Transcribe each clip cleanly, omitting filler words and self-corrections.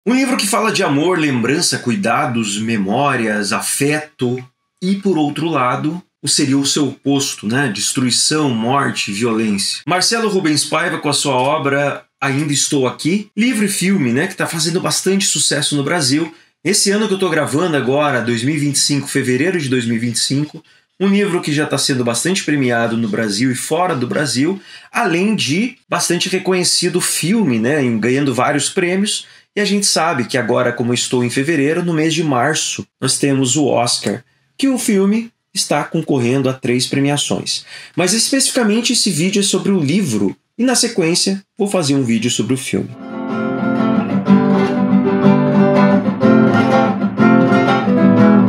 Um livro que fala de amor, lembrança, cuidados, memórias, afeto e, por outro lado, seria o seu oposto, né? Destruição, morte, violência. Marcelo Rubens Paiva com a sua obra Ainda Estou Aqui, livro e filme, né? Que está fazendo bastante sucesso no Brasil. Esse ano que eu estou gravando agora, 2025, fevereiro de 2025, um livro que já está sendo bastante premiado no Brasil e fora do Brasil, além de bastante reconhecido filme, né? Ganhando vários prêmios. E a gente sabe que agora, como eu estou em fevereiro, no mês de março, nós temos o Oscar, que o filme está concorrendo a 3 premiações. Mas especificamente esse vídeo é sobre o livro e na sequência vou fazer um vídeo sobre o filme.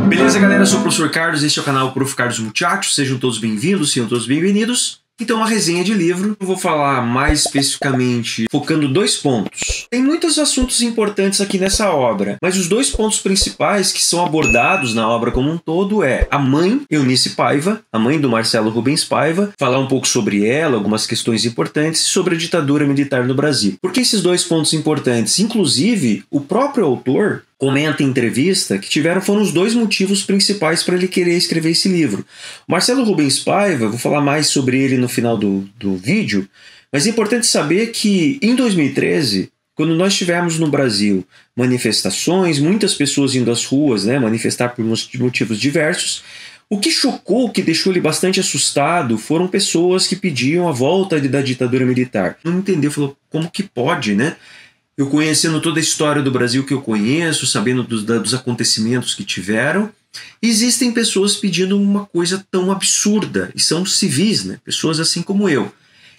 Beleza, galera? Eu sou o professor Carlos, este é o canal Prof. Carlos Muchacho. Sejam todos bem-vindos, sejam todos bem-vindos. Então, a resenha de livro, eu vou falar mais especificamente, focando 2 pontos. Tem muitos assuntos importantes aqui nessa obra, mas os 2 pontos principais que são abordados na obra como um todo é a mãe, Eunice Paiva, a mãe do Marcelo Rubens Paiva, falar um pouco sobre ela, algumas questões importantes, e sobre a ditadura militar no Brasil. Por que esses 2 pontos importantes? Inclusive, o próprio autor comenta em entrevista que foram os 2 motivos principais para ele querer escrever esse livro. O Marcelo Rubens Paiva, vou falar mais sobre ele no final do vídeo, mas é importante saber que em 2013, quando nós tivemos no Brasil manifestações, muitas pessoas indo às ruas, né, manifestar por motivos diversos, o que chocou, o que deixou ele bastante assustado, foram pessoas que pediam a volta da ditadura militar. Não entendeu, falou, como que pode, né? Eu conhecendo toda a história do Brasil que eu conheço, sabendo dos acontecimentos que tiveram, existem pessoas pedindo uma coisa tão absurda, e são civis, né? Pessoas assim como eu.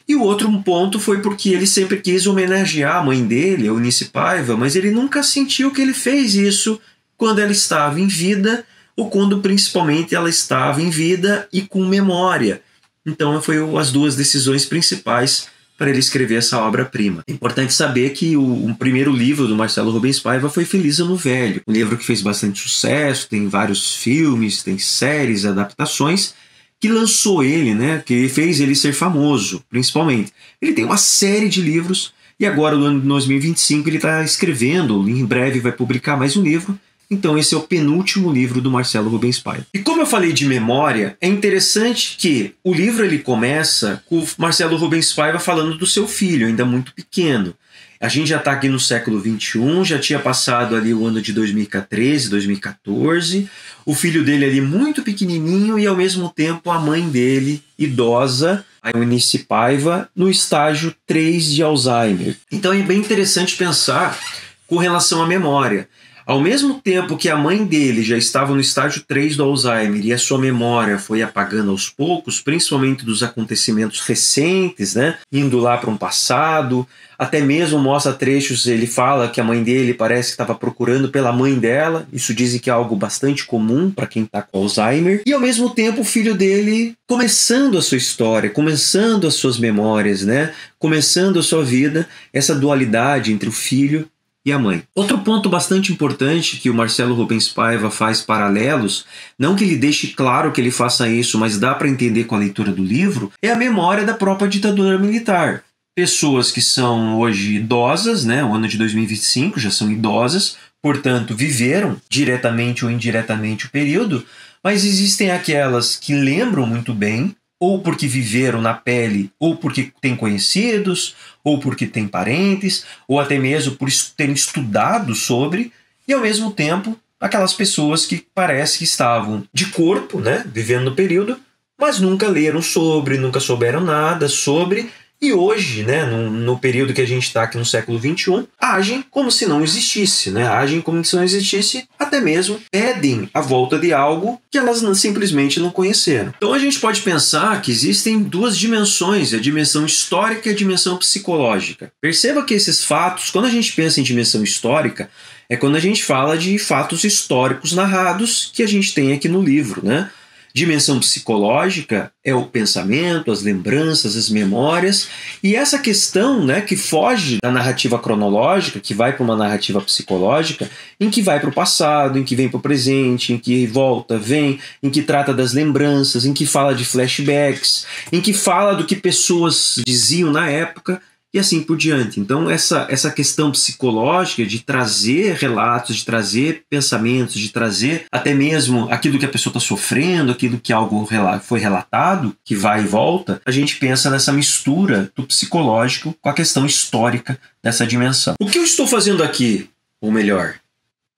E o outro ponto foi porque ele sempre quis homenagear a mãe dele, a Eunice Paiva, mas ele nunca sentiu que ele fez isso quando ela estava em vida, ou quando principalmente ela estava em vida e com memória. Então foram as 2 decisões principais para ele escrever essa obra-prima. É importante saber que o primeiro livro do Marcelo Rubens Paiva foi Feliz Ano Velho, um livro que fez bastante sucesso, tem vários filmes, tem séries, adaptações, que lançou ele, né, que fez ele ser famoso, principalmente. Ele tem uma série de livros, e agora, no ano de 2025, ele está escrevendo, em breve vai publicar mais um livro. Então esse é o penúltimo livro do Marcelo Rubens Paiva. E como eu falei de memória, é interessante que o livro ele começa com o Marcelo Rubens Paiva falando do seu filho, ainda muito pequeno. A gente já está aqui no século XXI, já tinha passado ali o ano de 2013, 2014. O filho dele ali muito pequenininho e ao mesmo tempo a mãe dele, idosa, a Eunice Paiva, no estágio 3 de Alzheimer. Então é bem interessante pensar com relação à memória. Ao mesmo tempo que a mãe dele já estava no estágio 3 do Alzheimer e a sua memória foi apagando aos poucos, principalmente dos acontecimentos recentes, né? Indo lá para um passado, até mesmo mostra trechos, ele fala que a mãe dele parece que estava procurando pela mãe dela, isso dizem que é algo bastante comum para quem está com Alzheimer, e ao mesmo tempo o filho dele começando a sua história, começando as suas memórias, né? Começando a sua vida, essa dualidade entre o filho e a mãe. Outro ponto bastante importante que o Marcelo Rubens Paiva faz paralelos, não que ele deixe claro que ele faça isso, mas dá para entender com a leitura do livro, é a memória da própria ditadura militar. Pessoas que são hoje idosas, né, o ano de 2025 já são idosas, portanto viveram diretamente ou indiretamente o período, mas existem aquelas que lembram muito bem, ou porque viveram na pele, ou porque têm conhecidos, ou porque têm parentes, ou até mesmo por terem estudado sobre, e ao mesmo tempo aquelas pessoas que parece que estavam de corpo, né, vivendo no período, mas nunca leram sobre, nunca souberam nada sobre, e hoje, né, no período que a gente está aqui no século XXI, agem como se não existisse, né? Agem como se não existisse, até mesmo pedem a volta de algo que elas simplesmente não conheceram. Então a gente pode pensar que existem 2 dimensões, a dimensão histórica e a dimensão psicológica. Perceba que esses fatos, quando a gente pensa em dimensão histórica, é quando a gente fala de fatos históricos narrados que a gente tem aqui no livro, né? Dimensão psicológica é o pensamento, as lembranças, as memórias, e essa questão, né, que foge da narrativa cronológica, que vai para uma narrativa psicológica, em que vai para o passado, em que vem para o presente, em que volta, vem, em que trata das lembranças, em que fala de flashbacks, em que fala do que pessoas diziam na época. e assim por diante. Então essa questão psicológica de trazer relatos, de trazer pensamentos, de trazer até mesmo aquilo que a pessoa está sofrendo, aquilo que algo foi relatado, que vai e volta, a gente pensa nessa mistura do psicológico com a questão histórica dessa dimensão. O que eu estou fazendo aqui? Ou melhor,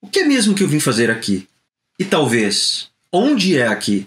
o que é mesmo que eu vim fazer aqui? E talvez, onde é aqui?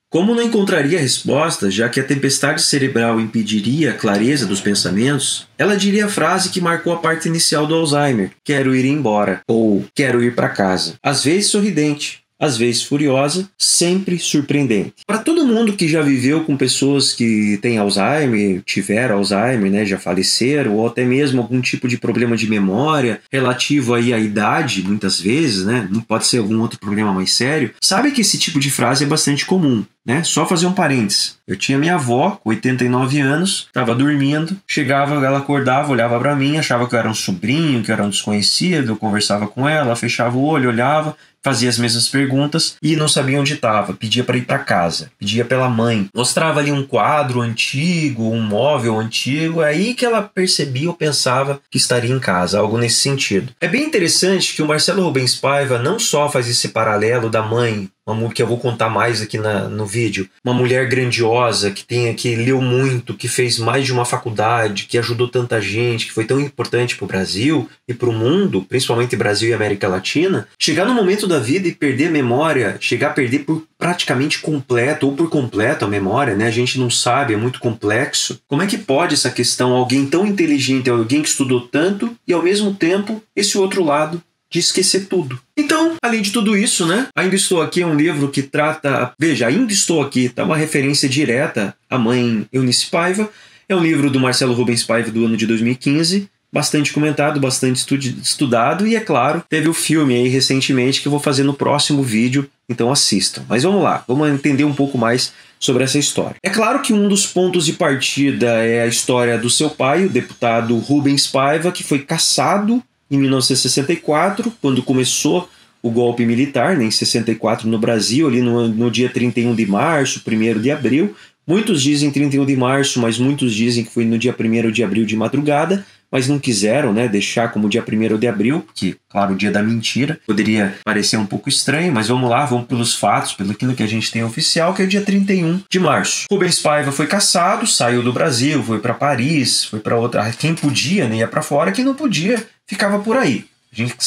Como não encontraria resposta, já que a tempestade cerebral impediria a clareza dos pensamentos, ela diria a frase que marcou a parte inicial do Alzheimer: quero ir embora, ou quero ir para casa. Às vezes sorridente, às vezes furiosa, sempre surpreendente. Para todo mundo que já viveu com pessoas que têm Alzheimer, tiveram Alzheimer, né, já faleceram, ou até mesmo algum tipo de problema de memória relativo aí à idade, muitas vezes, né, não pode ser algum outro problema mais sério, sabe que esse tipo de frase é bastante comum. Né? Só fazer um parênteses. Eu tinha minha avó, com 89 anos, estava dormindo, chegava, ela acordava, olhava para mim, achava que eu era um sobrinho, que eu era um desconhecido, eu conversava com ela, fechava o olho, olhava, fazia as mesmas perguntas e não sabia onde estava, pedia para ir para casa, pedia pela mãe, mostrava ali um quadro antigo, um móvel antigo, é aí que ela percebia ou pensava que estaria em casa, algo nesse sentido. É bem interessante que o Marcelo Rubens Paiva não só faz esse paralelo da mãe, que eu vou contar mais aqui no vídeo, uma mulher grandiosa que leu muito, que fez mais de uma faculdade, que ajudou tanta gente, que foi tão importante para o Brasil e para o mundo, principalmente Brasil e América Latina, chegar no momento da vida e perder a memória, chegar a perder por praticamente completo ou por completo a memória, né? A gente não sabe, é muito complexo. Como é que pode essa questão, alguém tão inteligente, alguém que estudou tanto e ao mesmo tempo esse outro lado de esquecer tudo? Então, além de tudo isso, né? Ainda Estou Aqui é um livro que trata... Veja, Ainda Estou Aqui tá uma referência direta à mãe Eunice Paiva. É um livro do Marcelo Rubens Paiva do ano de 2015. Bastante comentado, bastante estudado. E, é claro, teve o filme aí recentemente que eu vou fazer no próximo vídeo. Então assistam. Mas vamos lá, vamos entender um pouco mais sobre essa história. É claro que um dos pontos de partida é a história do seu pai, o deputado Rubens Paiva, que foi cassado em 1964, quando começou o golpe militar, né, em 64 no Brasil, ali no dia 31 de março, 1º de abril. Muitos dizem 31 de março, mas muitos dizem que foi no dia 1º de abril de madrugada, mas não quiseram, né, deixar como dia 1º de abril, que, claro, o dia da mentira poderia parecer um pouco estranho, mas vamos lá, vamos pelos fatos, pelo aquilo que a gente tem oficial, que é o dia 31 de março. Rubens Paiva foi cassado, saiu do Brasil, foi para Paris, foi para outra... Quem podia, né, ia para fora, quem não podia ficava por aí.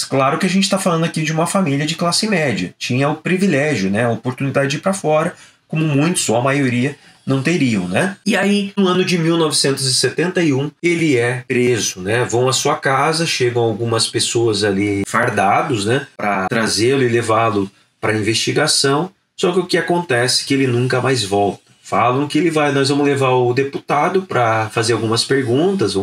Claro que a gente está falando aqui de uma família de classe média. Tinha o privilégio, né, a oportunidade de ir para fora, como muitos, ou a maioria, não teriam, né? E aí, no ano de 1971, ele é preso, né? Vão à sua casa, chegam algumas pessoas ali fardados, né, para trazê-lo e levá-lo para investigação. Só que o que acontece é que ele nunca mais volta. Falam que nós vamos levar o deputado para fazer algumas perguntas,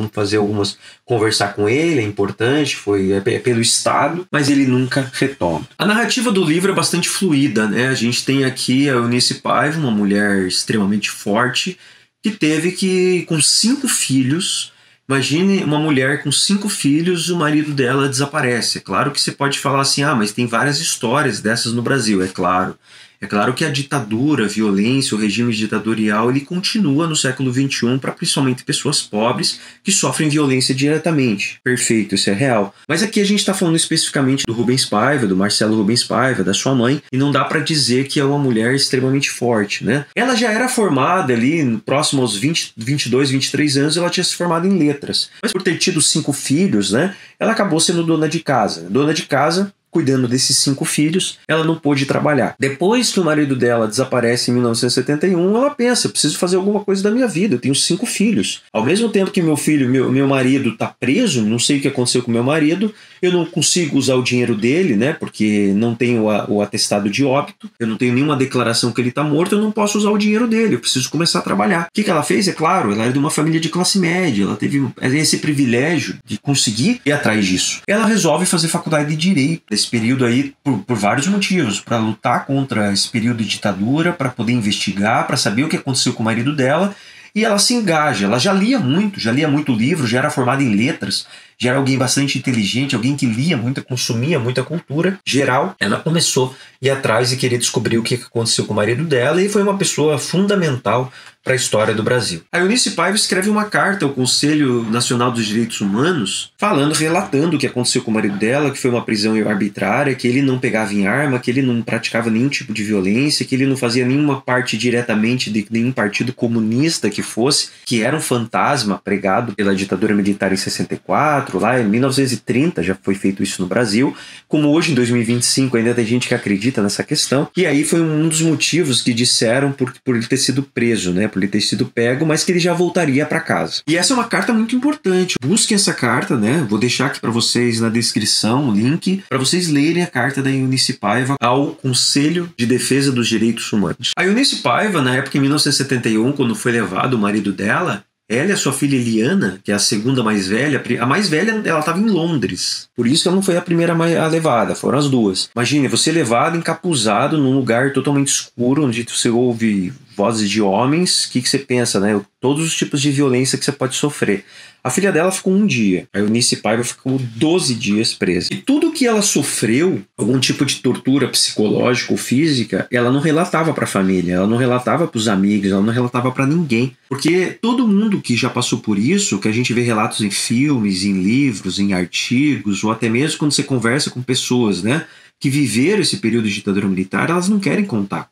conversar com ele, é importante, é pelo Estado, mas ele nunca retoma. A narrativa do livro é bastante fluida, né? A gente tem aqui a Eunice Paiva, uma mulher extremamente forte, que teve que, com 5 filhos, imagine uma mulher com 5 filhos, o marido dela desaparece. É claro que você pode falar assim, mas tem várias histórias dessas no Brasil, é claro. É claro que a ditadura, a violência, o regime ditatorial, ele continua no século XXI para principalmente pessoas pobres que sofrem violência diretamente. Perfeito, isso é real. Mas aqui a gente está falando especificamente do Rubens Paiva, do Marcelo Rubens Paiva, da sua mãe, e não dá para dizer que é uma mulher extremamente forte, né? Ela já era formada ali, próximo aos 22, 23 anos, ela tinha se formado em letras. Mas por ter tido 5 filhos, né, ela acabou sendo dona de casa. Dona de casa, cuidando desses 5 filhos, ela não pôde trabalhar. Depois que o marido dela desaparece em 1971, ela pensa, preciso fazer alguma coisa da minha vida, eu tenho 5 filhos. Ao mesmo tempo que meu marido está preso, não sei o que aconteceu com meu marido, eu não consigo usar o dinheiro dele, né, porque não tenho o atestado de óbito, eu não tenho nenhuma declaração que ele está morto, eu não posso usar o dinheiro dele, eu preciso começar a trabalhar. O que ela fez? É claro, ela era de uma família de classe média, ela teve esse privilégio de conseguir ir atrás disso. Ela resolve fazer faculdade de Direito, nesse período aí, por vários motivos, para lutar contra esse período de ditadura, para poder investigar, para saber o que aconteceu com o marido dela, e ela se engaja. Ela já lia muito livro, já era formada em letras, já era alguém bastante inteligente, alguém que lia muito, consumia muita cultura geral. Ela começou a ir atrás e querer descobrir o que aconteceu com o marido dela, e foi uma pessoa fundamental para a história do Brasil. A Eunice Paiva escreve uma carta ao Conselho Nacional dos Direitos Humanos, relatando o que aconteceu com o marido dela, que foi uma prisão arbitrária, que ele não pegava em arma, que ele não praticava nenhum tipo de violência, que ele não fazia nenhuma parte diretamente de nenhum partido comunista que fosse, que era um fantasma pregado pela ditadura militar em 64, lá em 1930 já foi feito isso no Brasil, como hoje em 2025 ainda tem gente que acredita nessa questão, e aí foi um dos motivos que disseram por ele ter sido preso, né, por ele ter sido pego, mas que ele já voltaria para casa. E essa é uma carta muito importante. Busquem essa carta, né? Vou deixar aqui para vocês na descrição o link para vocês lerem a carta da Eunice Paiva ao Conselho de Defesa dos Direitos Humanos. A Eunice Paiva, na época em 1971, quando foi levado o marido dela, ela e a sua filha Eliana, que é a segunda mais velha, a mais velha ela estava em Londres. Por isso que ela não foi a primeira a levada, foram as duas. Imagine, você levado encapuzado num lugar totalmente escuro, onde você ouve vozes de homens, o que você pensa, né? Todos os tipos de violência que você pode sofrer. A filha dela ficou 1 dia, a Eunice Paiva ficou 12 dias presa. E tudo que ela sofreu, algum tipo de tortura psicológica ou física, ela não relatava para a família, ela não relatava para os amigos, ela não relatava para ninguém. Porque todo mundo que já passou por isso, que a gente vê relatos em filmes, em livros, em artigos, ou até mesmo quando você conversa com pessoas, né, que viveram esse período de ditadura militar, elas não querem contar.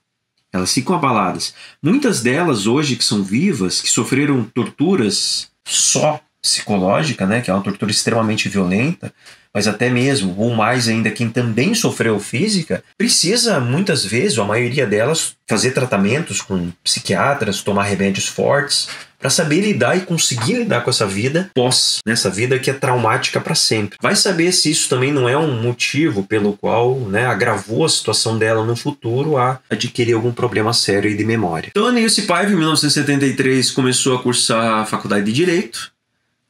Elas ficam abaladas. Muitas delas hoje que são vivas, que sofreram torturas só psicológica, né, que é uma tortura extremamente violenta, mas até mesmo, ou mais ainda, quem também sofreu física, precisa muitas vezes, ou a maioria delas, fazer tratamentos com psiquiatras, tomar remédios fortes, para saber lidar e conseguir lidar com essa vida nessa vida que é traumática para sempre. Vai saber se isso também não é um motivo pelo qual, né, agravou a situação dela no futuro a adquirir algum problema sério de memória. Então, a Eunice Paiva, em 1973, começou a cursar a faculdade de Direito,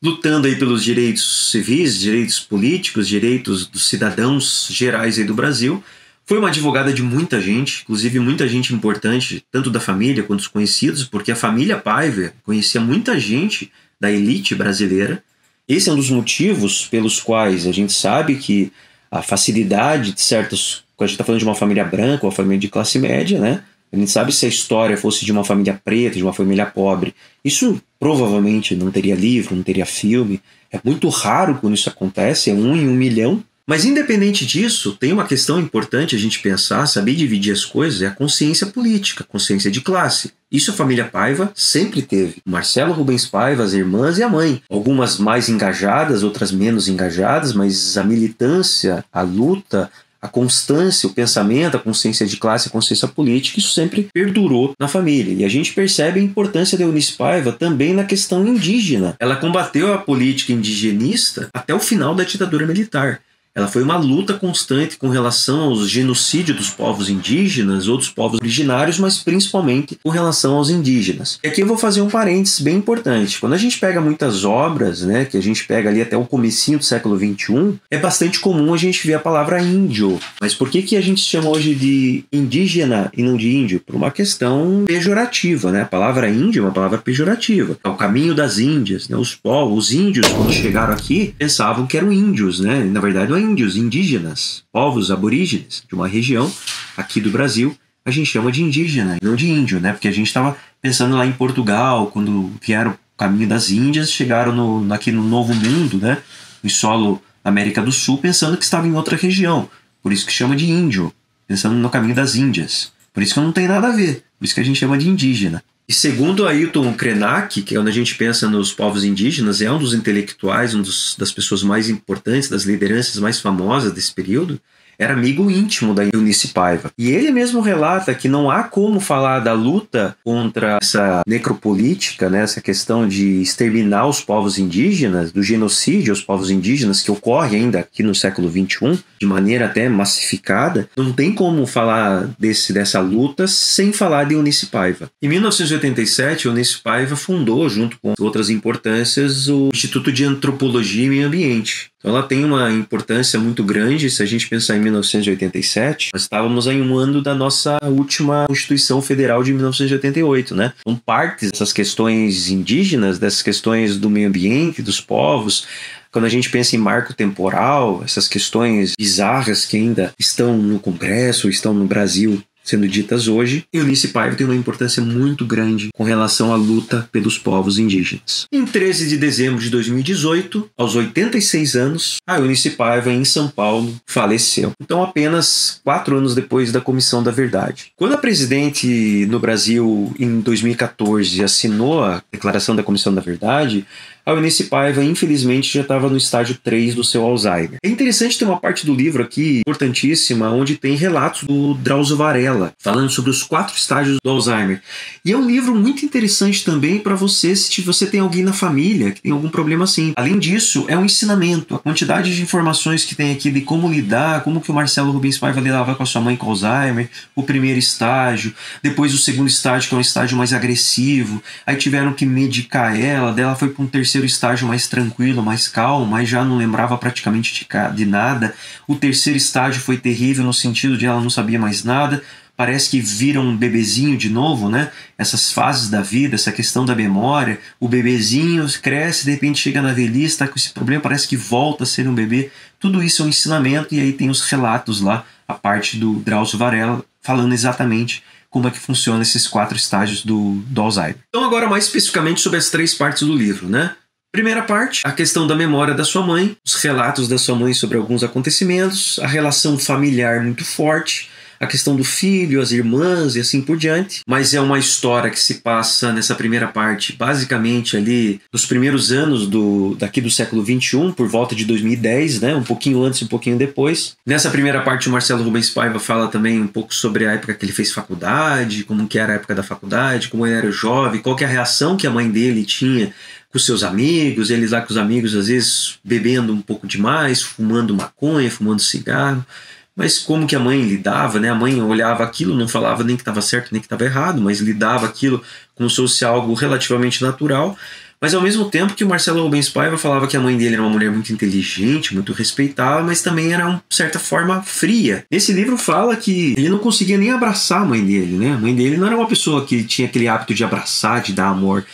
lutando aí pelos direitos civis, direitos políticos, direitos dos cidadãos gerais aí do Brasil. Foi uma advogada de muita gente, inclusive muita gente importante, tanto da família quanto dos conhecidos, porque a família Paiva conhecia muita gente da elite brasileira. Esse é um dos motivos pelos quais a gente sabe que a facilidade de certos... Quando a gente está falando de uma família branca ou uma família de classe média, né? A gente sabe se a história fosse de uma família preta, de uma família pobre. Isso provavelmente não teria livro, não teria filme. É muito raro quando isso acontece, é 1 em 1 milhão. Mas independente disso, tem uma questão importante a gente pensar, saber dividir as coisas, é a consciência política, a consciência de classe. Isso a família Paiva sempre teve. O Marcelo Rubens Paiva, as irmãs e a mãe. Algumas mais engajadas, outras menos engajadas, mas a militância, a luta, a constância, o pensamento, a consciência de classe, a consciência política, isso sempre perdurou na família. E a gente percebe a importância da Eunice Paiva também na questão indígena. Ela combateu a política indigenista até o final da ditadura militar. Ela foi uma luta constante com relação aos genocídios dos povos indígenas, outros povos originários, mas principalmente com relação aos indígenas. E aqui eu vou fazer um parênteses bem importante. Quando a gente pega muitas obras, né, que a gente pega ali até o comecinho do século XXI, é bastante comum a gente ver a palavra índio. Mas por que a gente chama hoje de indígena e não de índio? Por uma questão pejorativa, né? A palavra índio é uma palavra pejorativa. É o caminho das Índias, né? Os povos, os índios, quando chegaram aqui, pensavam que eram índios, né? E, na verdade, não é índios, indígenas, povos aborígenes de uma região aqui do Brasil, a gente chama de indígena, não de índio, né? Porque a gente estava pensando lá em Portugal, quando vieram o caminho das Índias, chegaram aqui no Novo Mundo, né? No solo da América do Sul, pensando que estava em outra região. Por isso que chama de índio, pensando no caminho das Índias. Por isso que não tem nada a ver, por isso que a gente chama de indígena. E segundo Ailton Krenak, que é quando a gente pensa nos povos indígenas, é um dos intelectuais, das pessoas mais importantes, das lideranças mais famosas desse período, era amigo íntimo da Eunice Paiva. E ele mesmo relata que não há como falar da luta contra essa necropolítica, né, essa questão de exterminar os povos indígenas, do genocídio aos povos indígenas, que ocorre ainda aqui no século XXI, de maneira até massificada. Não tem como falar dessa luta sem falar de Eunice Paiva. Em 1987, Eunice Paiva fundou, junto com outras importâncias, o Instituto de Antropologia e Meio Ambiente. Então ela tem uma importância muito grande. Se a gente pensar em 1987, nós estávamos em um ano da nossa última Constituição Federal de 1988, né? Então parte dessas questões indígenas, dessas questões do meio ambiente, dos povos, quando a gente pensa em marco temporal, essas questões bizarras que ainda estão no Congresso, estão no Brasil sendo ditas hoje, Eunice Paiva tem uma importância muito grande com relação à luta pelos povos indígenas. Em 13 de dezembro de 2018, aos 86 anos, a Eunice Paiva, em São Paulo, faleceu. Então, apenas 4 anos depois da Comissão da Verdade. Quando a presidente no Brasil, em 2014, assinou a Declaração da Comissão da Verdade, a Eunice Paiva, infelizmente, já estava no estágio 3 do seu Alzheimer. É interessante ter uma parte do livro aqui, importantíssima, onde tem relatos do Drauzio Varela, falando sobre os 4 estágios do Alzheimer. E é um livro muito interessante também para você, se você tem alguém na família que tem algum problema assim. Além disso, é um ensinamento. A quantidade de informações que tem aqui de como lidar, como que o Marcelo Rubens Paiva lidava com a sua mãe com Alzheimer, o primeiro estágio, depois o segundo estágio, que é um estágio mais agressivo, aí tiveram que medicar ela, dela foi para um terceiro estágio mais tranquilo, mais calmo, mas já não lembrava praticamente de nada. O terceiro estágio foi terrível no sentido de ela não sabia mais nada. Parece que vira um bebezinho de novo, né? Essas fases da vida, essa questão da memória. O bebezinho cresce, de repente chega na velhice, está com esse problema, parece que volta a ser um bebê. Tudo isso é um ensinamento, e aí tem os relatos lá, a parte do Drauzio Varela, falando exatamente como é que funciona esses 4 estágios do Alzheimer. Então agora mais especificamente sobre as 3 partes do livro, né? Primeira parte, a questão da memória da sua mãe, os relatos da sua mãe sobre alguns acontecimentos, a relação familiar muito forte, a questão do filho, as irmãs e assim por diante. Mas é uma história que se passa nessa primeira parte, basicamente ali nos primeiros anos daqui do século XXI, por volta de 2010, né? Um pouquinho antes e um pouquinho depois. Nessa primeira parte, o Marcelo Rubens Paiva fala também um pouco sobre a época que ele fez faculdade, como que era a época da faculdade, como ele era jovem, qual que é a reação que a mãe dele tinha com seus amigos, eles lá com os amigos às vezes bebendo um pouco demais, fumando maconha, fumando cigarro, mas como que a mãe lidava, né? A mãe olhava aquilo, não falava nem que estava certo nem que estava errado, mas lidava aquilo como se fosse algo relativamente natural. Mas ao mesmo tempo que o Marcelo Rubens Paiva falava que a mãe dele era uma mulher muito inteligente, muito respeitável, mas também era de certa forma fria. Nesse livro fala que ele não conseguia nem abraçar a mãe dele, né? A mãe dele não era uma pessoa que tinha aquele hábito de abraçar, de dar amor,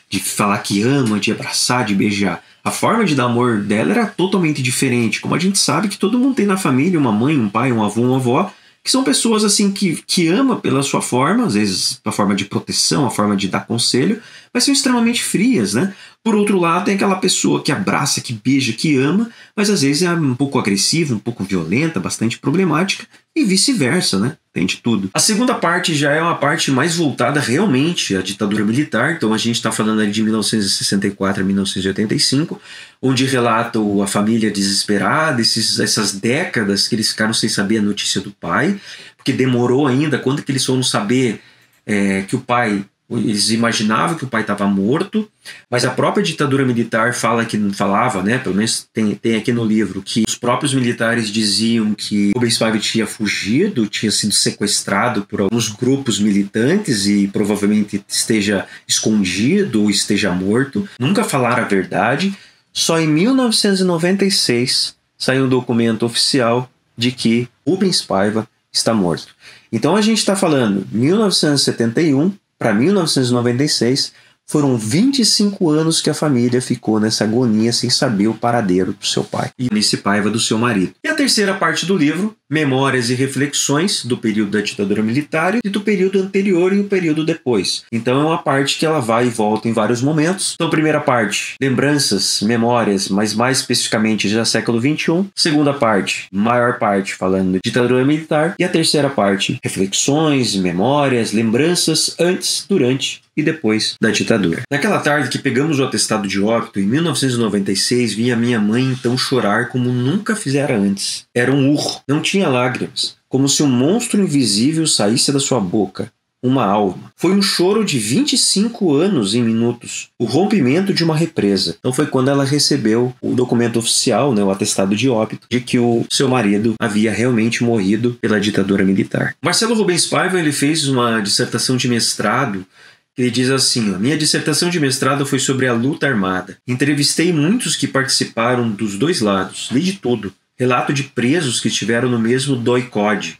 de falar que ama, de abraçar, de beijar. A forma de dar amor dela era totalmente diferente. Como a gente sabe que todo mundo tem na família uma mãe, um pai, um avô, uma avó, que são pessoas assim que ama pela sua forma, às vezes a forma de proteção, a forma de dar conselho, mas são extremamente frias, né? Por outro lado, tem aquela pessoa que abraça, que beija, que ama, mas às vezes é um pouco agressiva, um pouco violenta, bastante problemática, e vice-versa, né? Tem de tudo. A segunda parte já é uma parte mais voltada realmente à ditadura militar, então a gente está falando ali de 1964 a 1985, onde relata a família desesperada, essas décadas que eles ficaram sem saber a notícia do pai, porque demorou ainda, quando que eles foram saber que o pai... Eles imaginavam que o pai estava morto, mas a própria ditadura militar falava, né? Pelo menos tem aqui no livro, que os próprios militares diziam que Rubens Paiva tinha fugido, tinha sido sequestrado por alguns grupos militantes e provavelmente esteja escondido ou esteja morto. Nunca falaram a verdade. Só em 1996 saiu um documento oficial de que Rubens Paiva está morto. Então a gente está falando 1971 para 1996, foram 25 anos que a família ficou nessa agonia sem saber o paradeiro do seu pai e Eunice Paiva do seu marido. E a terceira parte do livro, memórias e reflexões do período da ditadura militar e do período anterior e o período depois. Então é uma parte que ela vai e volta em vários momentos. Então, primeira parte, lembranças, memórias, mas mais especificamente já século XXI. Segunda parte, maior parte falando de ditadura militar. E a terceira parte, reflexões, memórias, lembranças antes, durante e depois da ditadura. Naquela tarde que pegamos o atestado de óbito, em 1996, vi a minha mãe então chorar como nunca fizera antes. Era um urro, não tinha lágrimas, como se um monstro invisível saísse da sua boca. Uma alma. Foi um choro de 25 anos em minutos. O rompimento de uma represa. Então foi quando ela recebeu o documento oficial, né, o atestado de óbito, de que o seu marido havia realmente morrido pela ditadura militar. Marcelo Rubens Paiva ele fez uma dissertação de mestrado. Ele diz assim, minha dissertação de mestrado foi sobre a luta armada. Entrevistei muitos que participaram dos dois lados. Li de tudo. Relato de presos que estiveram no mesmo DOI-CODE.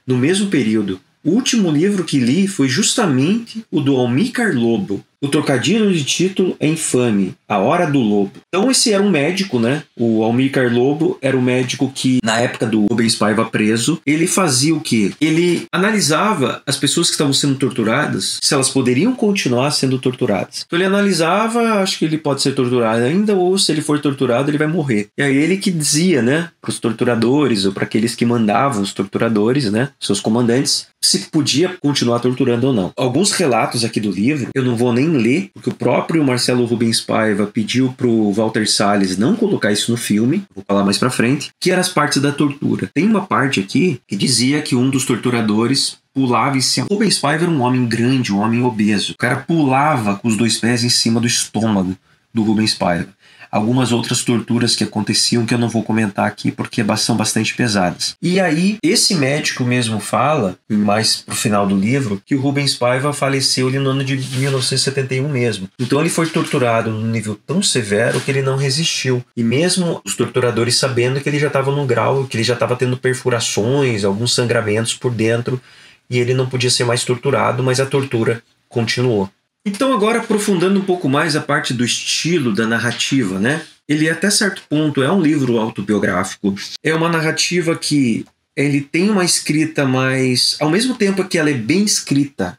No mesmo período. O último livro que li foi justamente o do Almícar Lobo, O trocadilho de título é infame. A Hora do Lobo. Então esse era um médico, né? O Amílcar Lobo era um médico que, na época do Rubens Paiva preso, ele fazia o quê? Ele analisava as pessoas que estavam sendo torturadas, se elas poderiam continuar sendo torturadas. Então ele analisava, acho que ele pode ser torturado ainda, ou se ele for torturado, ele vai morrer. E aí ele que dizia, né, para os torturadores, ou para aqueles que mandavam os torturadores, né, seus comandantes, se podia continuar torturando ou não. Alguns relatos aqui do livro, eu não vou nem ler, porque o próprio Marcelo Rubens Paiva pediu pro Walter Salles não colocar isso no filme, vou falar mais pra frente, que eram as partes da tortura. Tem uma parte aqui que dizia que um dos torturadores pulava em cima. Rubens Paiva era um homem grande, um homem obeso. O cara pulava com os 2 pés em cima do estômago do Rubens Paiva. Algumas outras torturas que aconteciam que eu não vou comentar aqui porque são bastante pesadas. E aí, esse médico mesmo fala, mais pro final do livro, que o Rubens Paiva faleceu ali no ano de 1971 mesmo. Então ele foi torturado num nível tão severo que ele não resistiu. E mesmo os torturadores sabendo que ele já estava num grau, que ele já estava tendo perfurações, alguns sangramentos por dentro, e ele não podia ser mais torturado, mas a tortura continuou. Então agora aprofundando um pouco mais a parte do estilo da narrativa, né? Ele até certo ponto é um livro autobiográfico. É uma narrativa que ele tem uma escrita mais... Ao mesmo tempo que ela é bem escrita,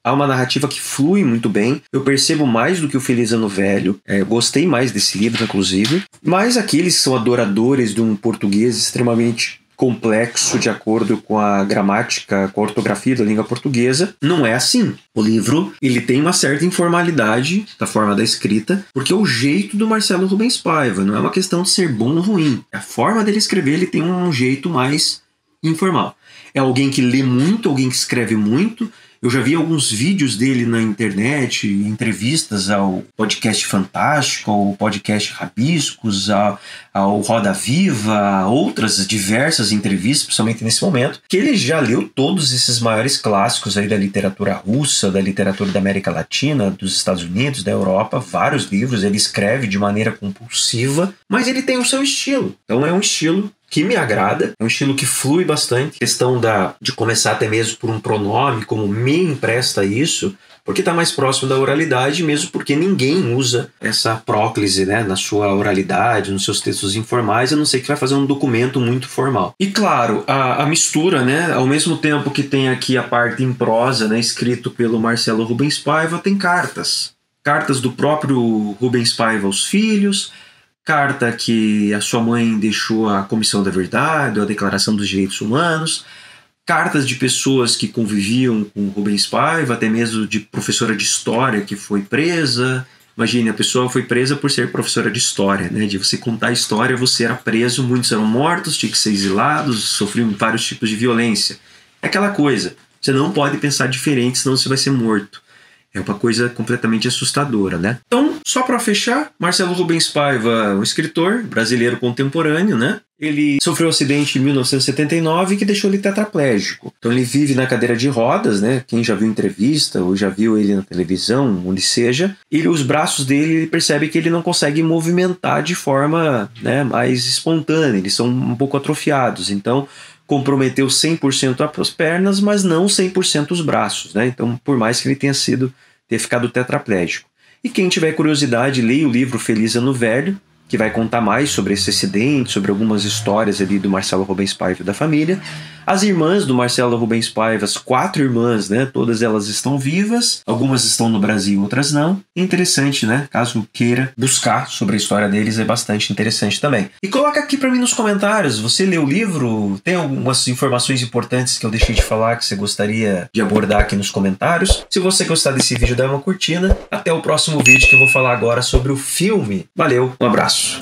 há uma narrativa que flui muito bem. Eu percebo mais do que o Feliz Ano Velho. Eu gostei mais desse livro, inclusive. Mas aqueles que são adoradores de um português extremamente complexo de acordo com a gramática, com a ortografia da língua portuguesa, não é assim. O livro, ele tem uma certa informalidade da forma da escrita, porque é o jeito do Marcelo Rubens Paiva, não é uma questão de ser bom ou ruim. A forma dele escrever, ele tem um jeito mais informal. É alguém que lê muito, alguém que escreve muito. Eu já vi alguns vídeos dele na internet, entrevistas ao Podcast Fantástico, ao Podcast Rabiscos, ao Roda Viva, outras diversas entrevistas, principalmente nesse momento, que ele já leu todos esses maiores clássicos aí da literatura russa, da literatura da América Latina, dos Estados Unidos, da Europa, vários livros. Ele escreve de maneira compulsiva, mas ele tem o seu estilo. Então é um estilo que me agrada, é um estilo que flui bastante. A questão de começar até mesmo por um pronome, como me empresta isso, porque está mais próximo da oralidade, mesmo porque ninguém usa essa próclise, né, na sua oralidade, nos seus textos informais, a não ser que vai fazer um documento muito formal. E claro, a mistura, né, ao mesmo tempo que tem aqui a parte em prosa, né, escrito pelo Marcelo Rubens Paiva, tem cartas. Cartas do próprio Rubens Paiva aos filhos, carta que a sua mãe deixou à Comissão da Verdade, a Declaração dos Direitos Humanos, cartas de pessoas que conviviam com Rubens Paiva, até mesmo de professora de história que foi presa. Imagine, a pessoa foi presa por ser professora de história, né? De você contar a história, você era preso, muitos eram mortos, tinha que ser exilados, sofriam vários tipos de violência. É aquela coisa, você não pode pensar diferente, senão você vai ser morto. É uma coisa completamente assustadora, né? Então, só para fechar, Marcelo Rubens Paiva, um escritor brasileiro contemporâneo, né? Ele sofreu um acidente em 1979 que deixou ele tetraplégico. Então ele vive na cadeira de rodas, né? Quem já viu entrevista ou já viu ele na televisão, onde seja, os braços dele, ele percebe que ele não consegue movimentar de forma, né, mais espontânea. Eles são um pouco atrofiados. Então comprometeu 100% as pernas, mas não 100% os braços, né? Então, por mais que ele ter ficado tetraplégico. E quem tiver curiosidade, leia o livro Feliz Ano Velho, que vai contar mais sobre esse acidente, sobre algumas histórias ali do Marcelo Rubens Paiva e da família. As irmãs do Marcelo Rubens Paiva, as 4 irmãs, né? Todas elas estão vivas, algumas estão no Brasil, outras não. É interessante, né? Caso queira buscar sobre a história deles, é bastante interessante também. E coloca aqui para mim nos comentários, você leu o livro? Tem algumas informações importantes que eu deixei de falar que você gostaria de abordar aqui nos comentários? Se você gostar desse vídeo, dá uma curtida. Até o próximo vídeo que eu vou falar agora sobre o filme. Valeu, um abraço.